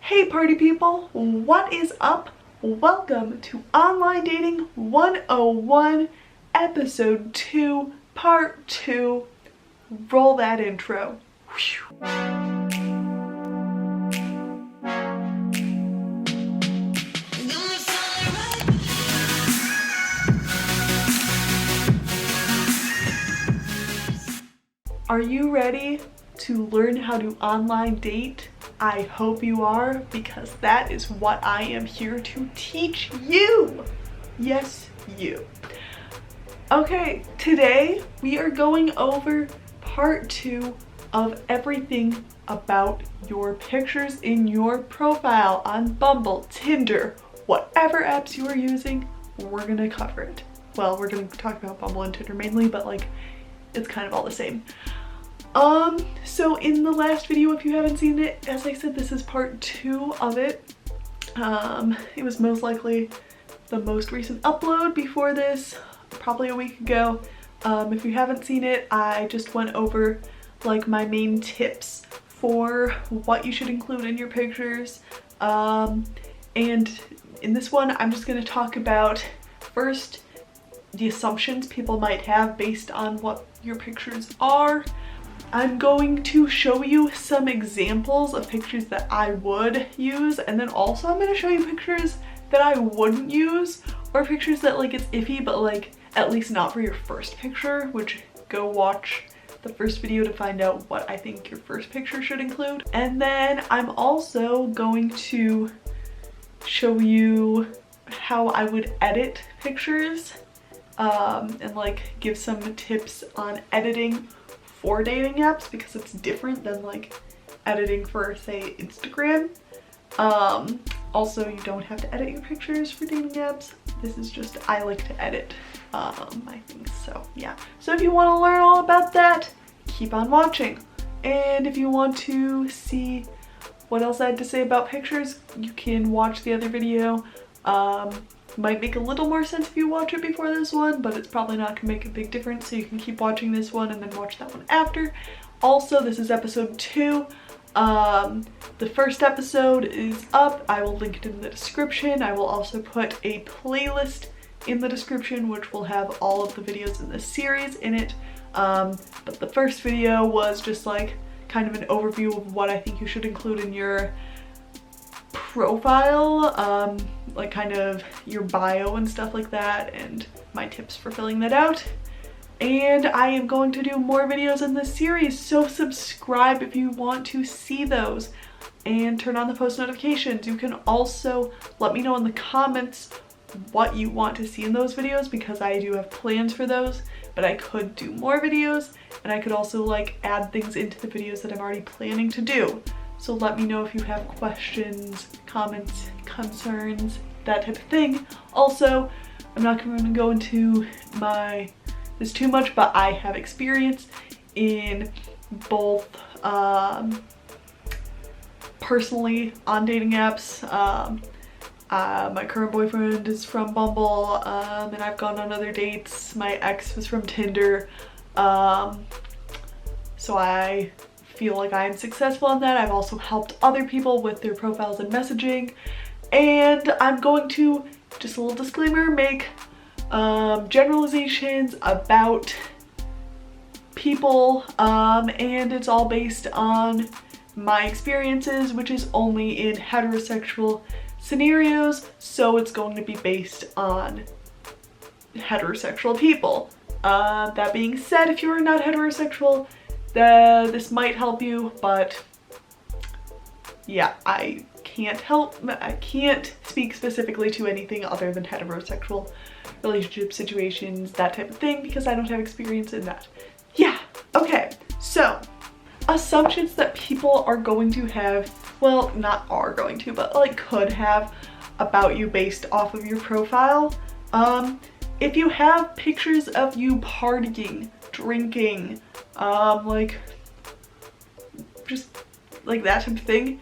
Hey party people, what is up? Welcome to Online Dating 101, Episode 2, Part 2. Roll that intro. Are you ready to learn how to online date? I hope you are, because that is what I am here to teach you. Yes, you. Okay, today we are going over part 2 of everything about your pictures in your profile on Bumble, Tinder, whatever apps you are using, we're gonna cover it. Well, we're gonna talk about Bumble and Tinder mainly, but like, it's kind of all the same. So in the last video, if you haven't seen it, as I said, this is part 2 of it. It was most likely the most recent upload before this, probably a week ago. If you haven't seen it, I just went over like my main tips for what you should include in your pictures. And in this one, I'm just going to talk about first the assumptions people might have based on what your pictures are. I'm going to show you some examples of pictures that I would use, and then also I'm going to show you pictures that I wouldn't use, or pictures that like it's iffy but like at least not for your first picture, which go watch the first video to find out what I think your first picture should include. And then I'm also going to show you how I would edit pictures and like give some tips on editing for dating apps, because it's different than like editing for, say, Instagram. Also, you don't have to edit your pictures for dating apps. This is just, I like to edit my things, so yeah. So if you want to learn all about that, keep on watching. And if you want to see what else I had to say about pictures, you can watch the other video. Might make a little more sense if you watch it before this one, but it's probably not gonna make a big difference, so you can keep watching this one and then watch that one after. Also, this is episode 2. The first episode is up. I will link it in the description. I will also put a playlist in the description which will have all of the videos in this series in it. But the first video was just like kind of an overview of what I think you should include in your profile, like kind of your bio and stuff like that, and my tips for filling that out. And I am going to do more videos in this series, so subscribe if you want to see those and turn on the post notifications. You can also let me know in the comments what you want to see in those videos, because I do have plans for those, but I could do more videos, and I could also like add things into the videos that I'm already planning to do. So let me know if you have questions, comments, concerns, that type of thing. Also, I'm not going to go into this too much, but I have experience in both personally on dating apps. My current boyfriend is from Bumble, and I've gone on other dates. My ex was from Tinder, so I feel like I am successful in that. I've also helped other people with their profiles and messaging, and I'm going to, just a little disclaimer, make generalizations about people, and it's all based on my experiences, which is only in heterosexual scenarios, so it's going to be based on heterosexual people. That being said, if you are not heterosexual, this might help you, but yeah, I can't speak specifically to anything other than heterosexual relationship situations, that type of thing, because I don't have experience in that. Yeah, okay, so assumptions that people are going to have, well, not are going to, but like could have about you based off of your profile. If you have pictures of you partying, drinking, like just like that type of thing,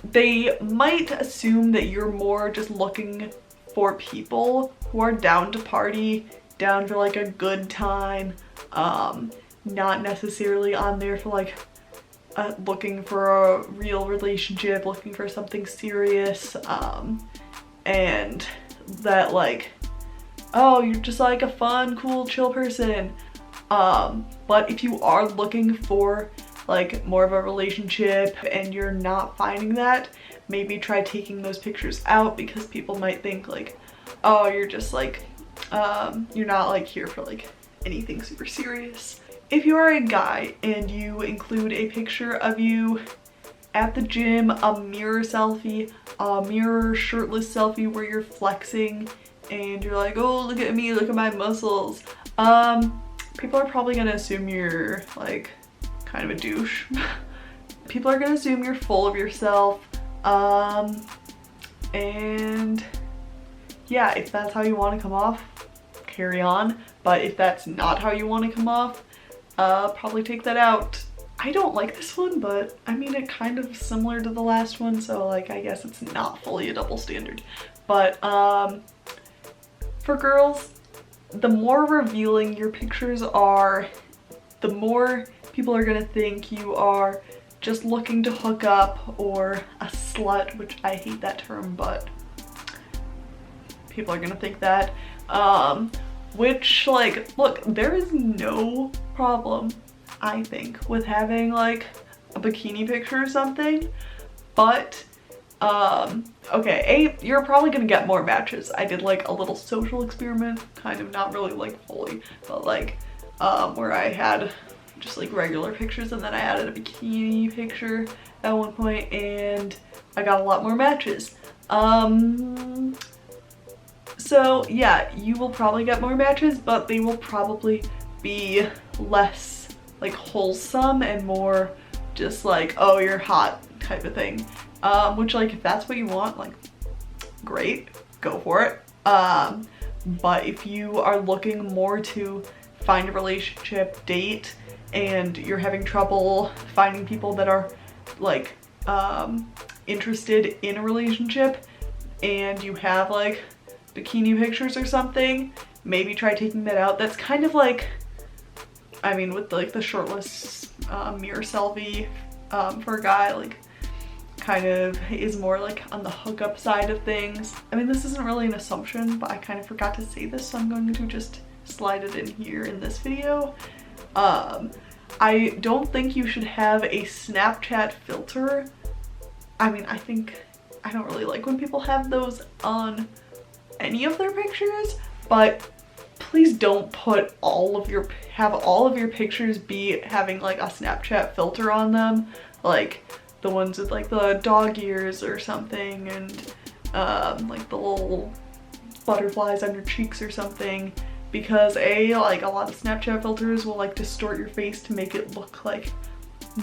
they might assume that you're more just looking for people who are down to party, down for like a good time, not necessarily on there for like looking for a real relationship, looking for something serious, and that like, oh, you're just like a fun, cool, chill person. But if you are looking for like more of a relationship and you're not finding that, maybe try taking those pictures out, because people might think like, oh, you're just like, you're not like here for like anything super serious. If you are a guy and you include a picture of you at the gym, a mirror selfie, a mirror shirtless selfie where you're flexing and you're like, oh, look at me, look at my muscles, people are probably gonna assume you're like kind of a douche. People are gonna assume you're full of yourself, and yeah, if that's how you want to come off, carry on. But if that's not how you want to come off, probably take that out. I don't like this one, but I mean, it kind of similar to the last one, so like I guess it's not fully a double standard. But for girls, the more revealing your pictures are, the more people are gonna think you are just looking to hook up or a slut, which I hate that term, but people are gonna think that. Which, like, look, there is no problem, I think, with having like a bikini picture or something, but okay, you're probably gonna get more matches. I did like a little social experiment, kind of, not really like fully, but like where I had just like regular pictures and then I added a bikini picture at one point and I got a lot more matches. So yeah, you will probably get more matches, but they will probably be less like wholesome and more just like, oh, you're hot type of thing. Which, like, if that's what you want, like, great, go for it. But if you are looking more to find a relationship, date, and you're having trouble finding people that are like interested in a relationship, and you have like bikini pictures or something, maybe try taking that out. That's kind of like, I mean, with like the shirtless mirror selfie for a guy, like kind of is more like on the hookup side of things. I mean, this isn't really an assumption, but I kind of forgot to say this, so I'm going to just slide it in here in this video. I don't think you should have a Snapchat filter. I mean, I don't really like when people have those on any of their pictures, but please don't put have all of your pictures be having like a Snapchat filter on them, like the ones with like the dog ears or something, and like the little butterflies on your cheeks or something, because like a lot of Snapchat filters will like distort your face to make it look like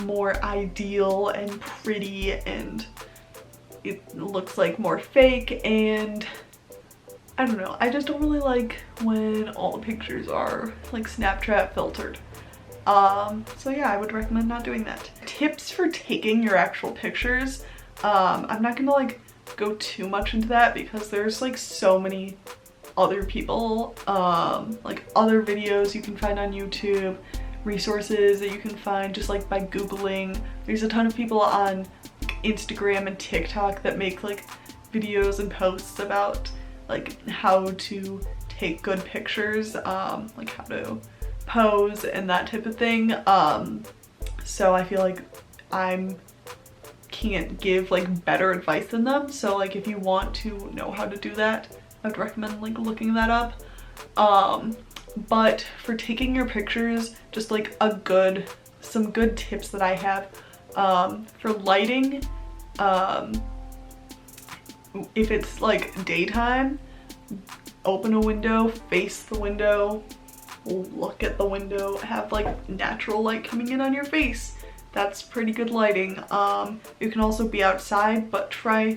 more ideal and pretty, and it looks like more fake, and I don't know, I just don't really like when all the pictures are like Snapchat filtered. So yeah, I would recommend not doing that. Tips for taking your actual pictures. I'm not gonna like go too much into that because there's like so many other people, like other videos you can find on YouTube, resources that you can find just like by Googling. There's a ton of people on Instagram and TikTok that make like videos and posts about like how to take good pictures, like how to pose and that type of thing. So I feel like I can't give like better advice than them. So like if you want to know how to do that, I would recommend like looking that up. But for taking your pictures, just like some good tips that I have, for lighting, if it's like daytime, open a window, face the window, look at the window, have like natural light coming in on your face. That's pretty good lighting. You can also be outside, but try,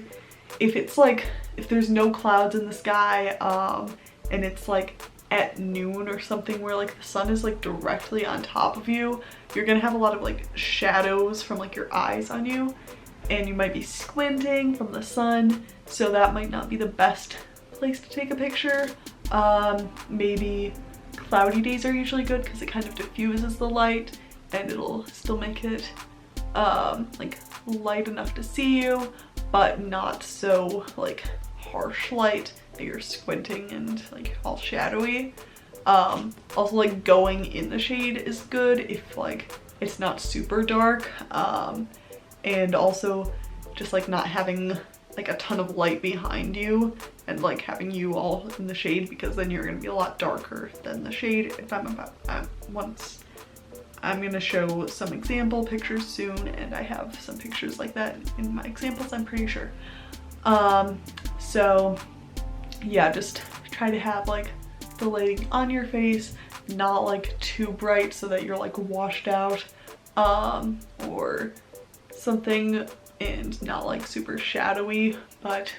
if there's no clouds in the sky, and it's like at noon or something where like the sun is like directly on top of you, you're gonna have a lot of like shadows from like your eyes on you, and you might be squinting from the sun, so that might not be the best place to take a picture. Maybe cloudy days are usually good because it kind of diffuses the light and it'll still make it like light enough to see you, but not so like harsh light that you're squinting and like all shadowy. Also like going in the shade is good if like it's not super dark, and also just like not having like a ton of light behind you and like having you all in the shade, because then you're gonna be a lot darker than the shade. If I'm gonna show some example pictures soon, and I have some pictures like that in my examples, I'm pretty sure. So yeah, just try to have like the lighting on your face, not like too bright so that you're like washed out, or something, and not like super shadowy, but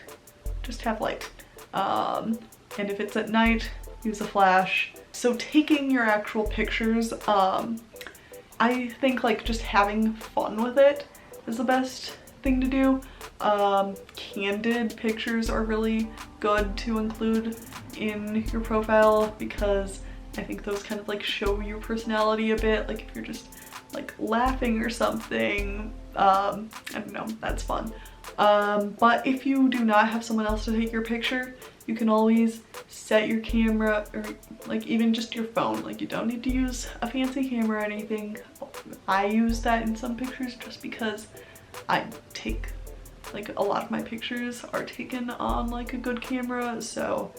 just have light. And if it's at night, use a flash. So taking your actual pictures, I think like just having fun with it is the best thing to do. Candid pictures are really good to include in your profile, because I think those kind of like show your personality a bit. Like if you're just like laughing or something, I don't know, that's fun. But if you do not have someone else to take your picture, you can always set your camera, or like even just your phone. Like you don't need to use a fancy camera or anything. I use that in some pictures just because I take like a lot of my pictures are taken on like a good camera, so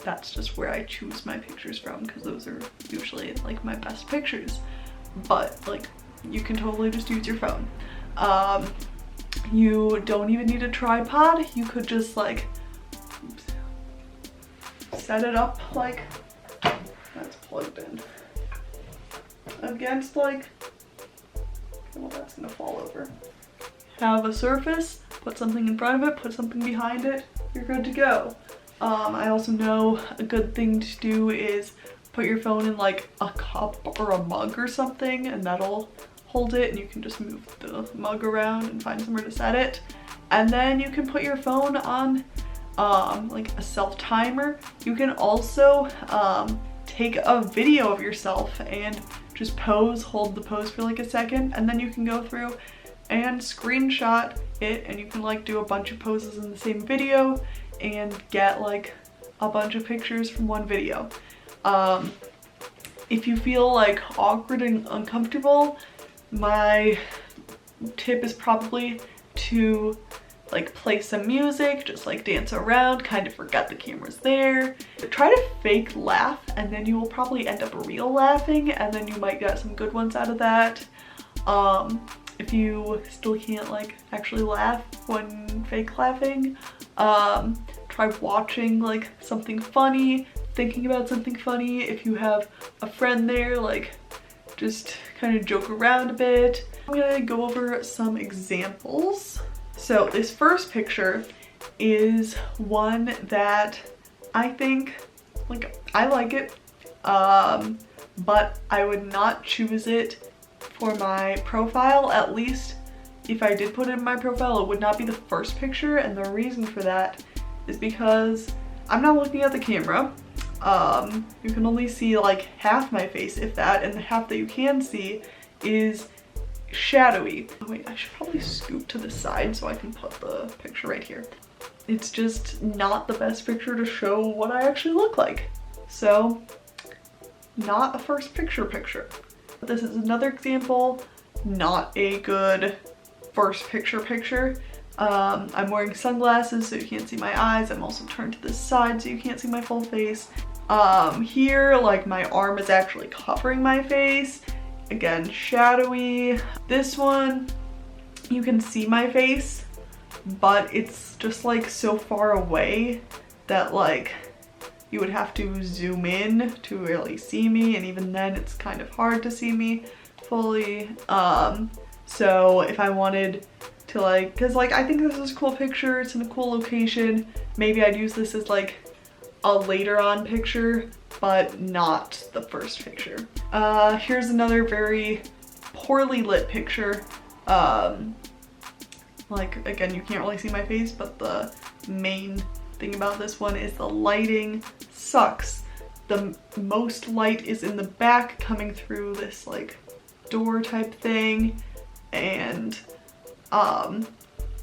that's just where I choose my pictures from, because those are usually like my best pictures. But like you can totally just use your phone. You don't even need a tripod. You could just like set it up like that's plugged in against like, well, that's gonna fall over. Have a surface, put something in front of it, put something behind it, you're good to go. I also know a good thing to do is put your phone in like a cup or a mug or something, and that'll hold it, and you can just move the mug around and find somewhere to set it. And then you can put your phone on like a self timer. You can also take a video of yourself and just pose, hold the pose for like a second, and then you can go through and screenshot it, and you can like do a bunch of poses in the same video and get like a bunch of pictures from one video. If you feel like awkward and uncomfortable, my tip is probably to like play some music, just like dance around, kind of forget the camera's there. Try to fake laugh, and then you will probably end up real laughing, and then you might get some good ones out of that. If you still can't like actually laugh when fake laughing, try watching like something funny, thinking about something funny. If you have a friend there, like just kind of joke around a bit. I'm gonna go over some examples. So this first picture is one that I think, like, I like it, but I would not choose it for my profile. At least if I did put it in my profile, it would not be the first picture, and the reason for that is because I'm not looking at the camera. You can only see like half my face, if that, and the half that you can see is shadowy. Oh wait, I should probably scoot to the side so I can put the picture right here. It's just not the best picture to show what I actually look like. So, not a first picture. This is another example, not a good first picture. I'm wearing sunglasses so you can't see my eyes. I'm also turned to this side so you can't see my full face. Here, like, my arm is actually covering my face. Again, shadowy. This one, you can see my face, but it's just like so far away that like you would have to zoom in to really see me, and even then it's kind of hard to see me fully. So if I wanted to like, because like I think this is a cool picture, it's in a cool location, maybe I'd use this as like a later on picture, but not the first picture. Here's another very poorly lit picture. Like, again, you can't really see my face, but the main thing about this one is the lighting sucks. The most light is in the back coming through this like door type thing, and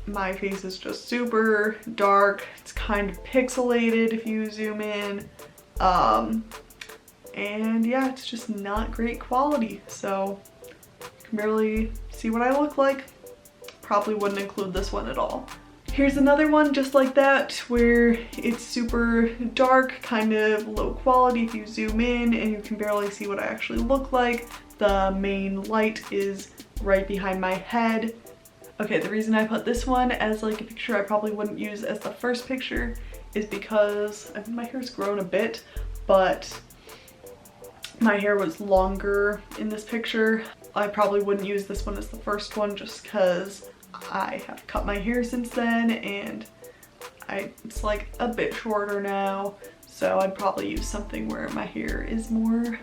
my face is just super dark. It's kind of pixelated if you zoom in. And yeah, it's just not great quality. So you can barely see what I look like. Probably wouldn't include this one at all. Here's another one just like that, where it's super dark, kind of low quality if you zoom in, and you can barely see what I actually look like. The main light is right behind my head. Okay, the reason I put this one as like a picture I probably wouldn't use as the first picture is because, I mean, my hair's grown a bit, but my hair was longer in this picture. I probably wouldn't use this one as the first one just because I have cut my hair since then, and it's like a bit shorter now, so I'd probably use something where my hair is more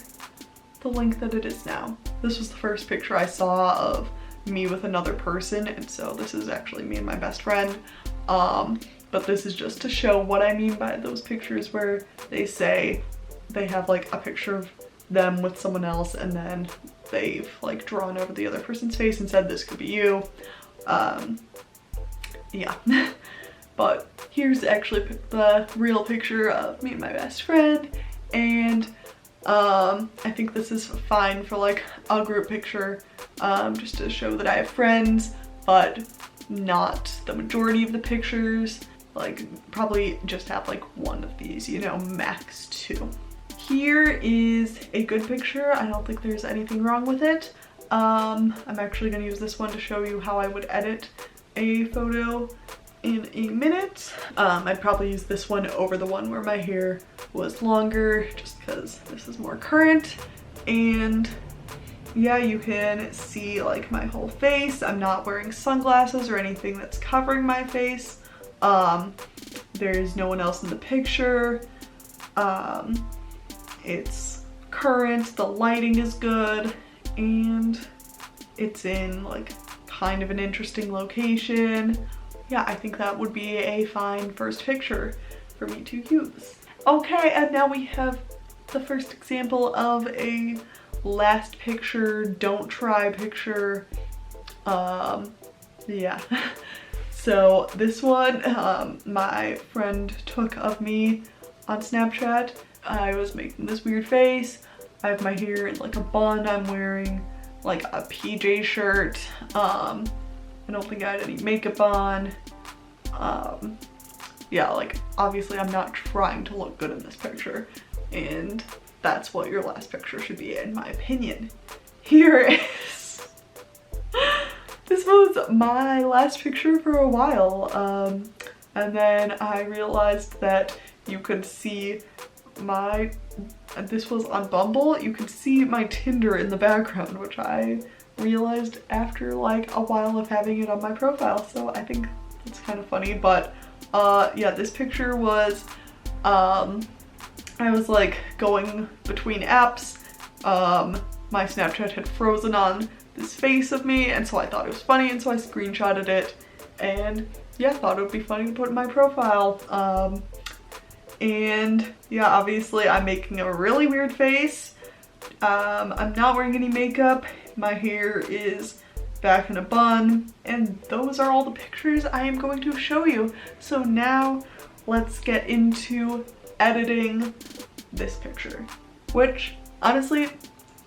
the length that it is now. This was the first picture I saw of me with another person, and so this is actually me and my best friend. But this is just to show what I mean by those pictures where they say they have like a picture of them with someone else and then they've like drawn over the other person's face and said this could be you. Yeah. But here's actually the real picture of me and my best friend, and I think this is fine for like a group picture, just to show that I have friends, but not the majority of the pictures. Like probably just have like one of these, you know, max 2. Here is a good picture. I don't think there's anything wrong with it. I'm actually gonna use this one to show you how I would edit a photo in a minute. I'd probably use this one over the one where my hair was longer just because this is more current. And yeah, you can see like my whole face. I'm not wearing sunglasses or anything that's covering my face. There's no one else in the picture. It's current, the lighting is good, and it's in like kind of an interesting location. Yeah, I think that would be a fine first picture for me to use. Okay, and now we have the first example of a last picture, don't try picture. Yeah. So this one, my friend took of me on Snapchat. I was making this weird face. I have my hair in like a bun. I'm wearing like a PJ shirt. I don't think I had any makeup on. Yeah, like obviously I'm not trying to look good in this picture, and that's what your last picture should be, in my opinion. Here is this was my last picture for a while, and then I realized that you could see this was on Bumble, you could see my Tinder in the background, which I realized after like a while of having it on my profile, so I think it's kind of funny. But yeah, this picture was, I was like going between apps. My Snapchat had frozen on this face of me, and so I thought it was funny, and so I screenshotted it, and yeah, thought it would be funny to put in my profile. And yeah, obviously I'm making a really weird face. I'm not wearing any makeup. My hair is back in a bun, and those are all the pictures I am going to show you. So now let's get into editing this picture, which honestly,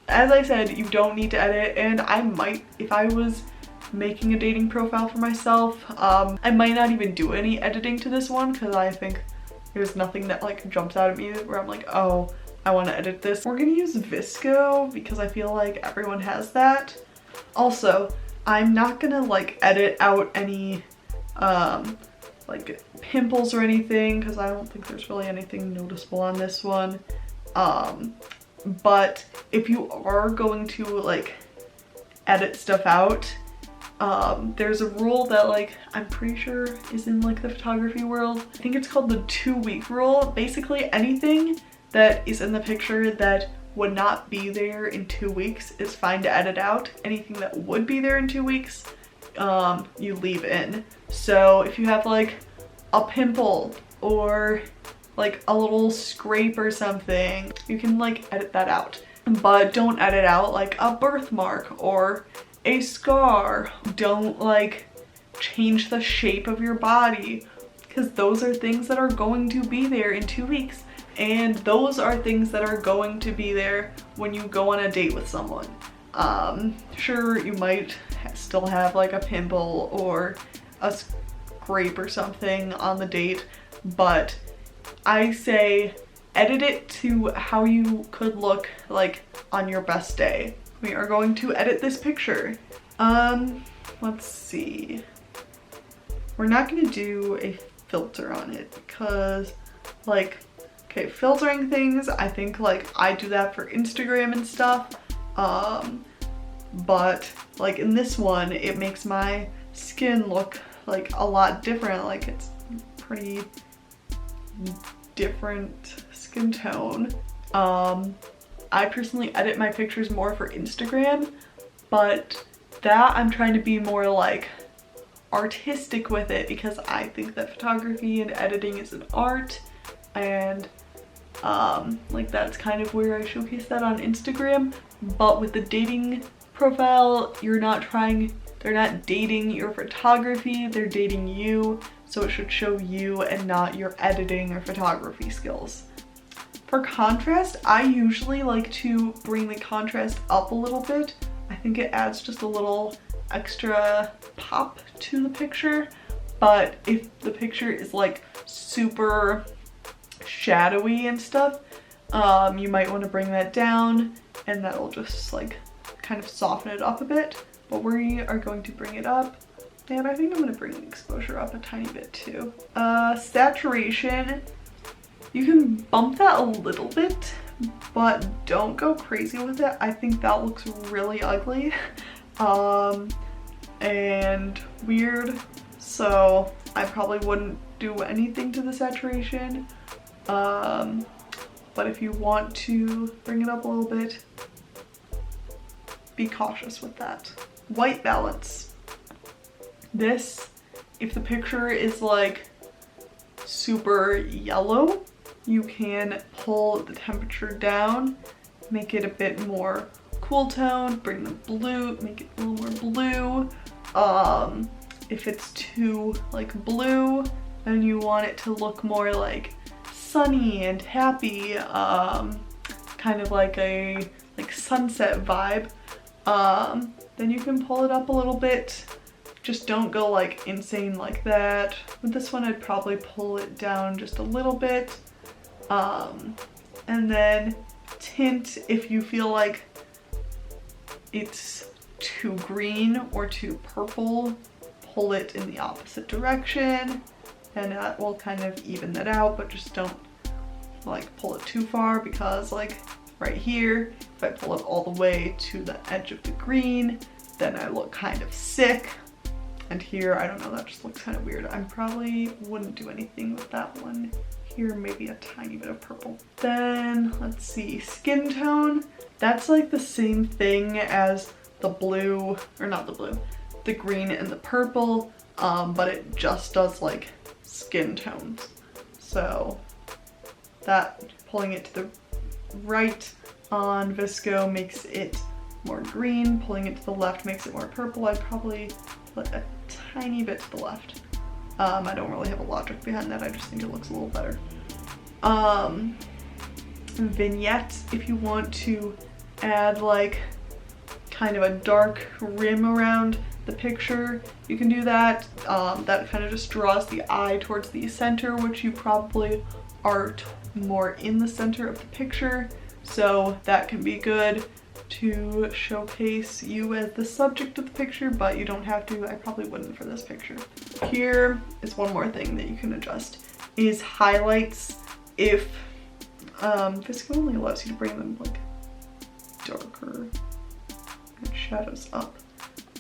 as I said, you don't need to edit, and I might, if I was making a dating profile for myself, I might not even do any editing to this one, because I think there's nothing that like jumps out at me where I'm like, oh, I want to edit this. We're gonna use Visco because I feel like everyone has that. Also, I'm not gonna like edit out any like pimples or anything, because I don't think there's really anything noticeable on this one. But if you are going to like edit stuff out, there's a rule that like I'm pretty sure is in like the photography world. I think it's called the 2-week rule. Basically anything that is in the picture that would not be there in 2 weeks is fine to edit out. Anything that would be there in 2 weeks, you leave in. So if you have like a pimple or like a little scrape or something, you can like edit that out. But don't edit out like a birthmark or a scar. Don't like change the shape of your body, because those are things that are going to be there in 2 weeks. And those are things that are going to be there when you go on a date with someone. Sure, you might still have like a pimple or a scrape or something on the date, but I say edit it to how you could look like on your best day. We are going to edit this picture. Let's see. We're not gonna do a filter on it because like, okay, filtering things, I think like I do that for Instagram and stuff. But like in this one, it makes my skin look like a lot different. Like it's pretty different skin tone. I personally edit my pictures more for Instagram, but that I'm trying to be more like artistic with it because I think that photography and editing is an art, and like that's kind of where I showcase that on Instagram. But with the dating profile, they're not dating your photography, they're dating you, so it should show you and not your editing or photography skills. For contrast, I usually like to bring the contrast up a little bit. I think it adds just a little extra pop to the picture. But if the picture is like super shadowy and stuff, you might want to bring that down, and that'll just like kind of soften it up a bit. But we are going to bring it up, and I think I'm going to bring the exposure up a tiny bit too. Saturation, you can bump that a little bit, but don't go crazy with it. I think that looks really ugly and weird, so I probably wouldn't do anything to the saturation. But if you want to bring it up a little bit, be cautious with that. White balance. This, if the picture is like super yellow, you can pull the temperature down, make it a bit more cool tone, bring the blue, make it a little more blue. If it's too like blue, then you want it to look more like sunny and happy, kind of like a sunset vibe. Then you can pull it up a little bit. Just don't go like insane like that. With this one, I'd probably pull it down just a little bit. And then tint, if you feel like it's too green or too purple, pull it in the opposite direction, and that will kind of even that out, but just don't like pull it too far, because like right here, if I pull it all the way to the edge of the green, then I look kind of sick. And here, I don't know, that just looks kind of weird. I probably wouldn't do anything with that one. Here, maybe a tiny bit of purple. Then, let's see, skin tone. That's like the same thing as the blue, or not the blue, the green and the purple, but it just does like skin tones. So that, pulling it to the right on Visco makes it more green, pulling it to the left makes it more purple. I'd probably put a tiny bit to the left. I don't really have a logic behind that, I just think it looks a little better. Vignettes, if you want to add like kind of a dark rim around the picture, you can do that. That kind of just draws the eye towards the center, which you probably are more in the center of the picture, so that can be good to showcase you as the subject of the picture, but you don't have to. I probably wouldn't for this picture. Here is one more thing that you can adjust, is highlights. If Visco only allows you to bring them like darker and shadows up,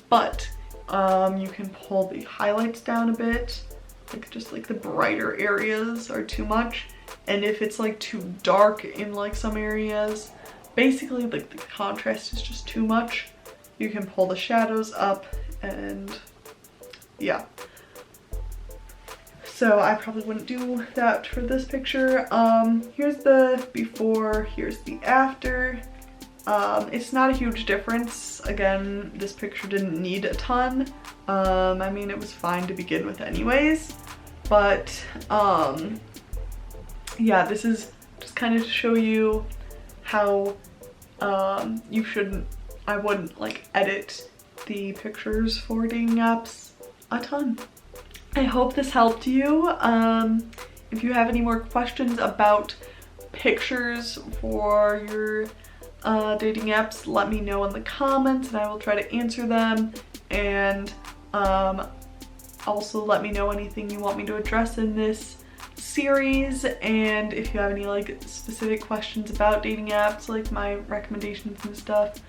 but you can pull the highlights down a bit, like just like the brighter areas are too much, and if it's like too dark in like some areas, basically like the contrast is just too much, you can pull the shadows up, and yeah. So I probably wouldn't do that for this picture. Here's the before, here's the after. It's not a huge difference. Again, this picture didn't need a ton. I mean, it was fine to begin with anyways, but yeah, this is just kind of to show you how I wouldn't like edit the pictures for dating apps a ton. I hope this helped you. If you have any more questions about pictures for your dating apps, let me know in the comments and I will try to answer them. And also let me know anything you want me to address in this series, and if you have any like specific questions about dating apps, like my recommendations and stuff,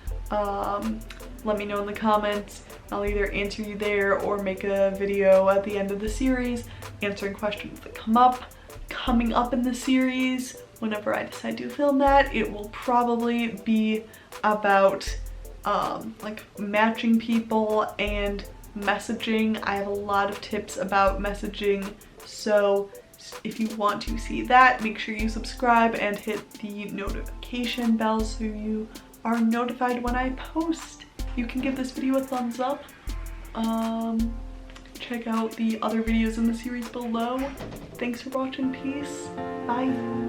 let me know in the comments. I'll either answer you there or make a video at the end of the series answering questions that coming up in the series. Whenever I decide to film that, it will probably be about like matching people and messaging. I have a lot of tips about messaging, so if you want to see that, make sure you subscribe and hit the notification bell so you are notified when I post. You can give this video a thumbs up. Check out the other videos in the series below. Thanks for watching. Peace. Bye.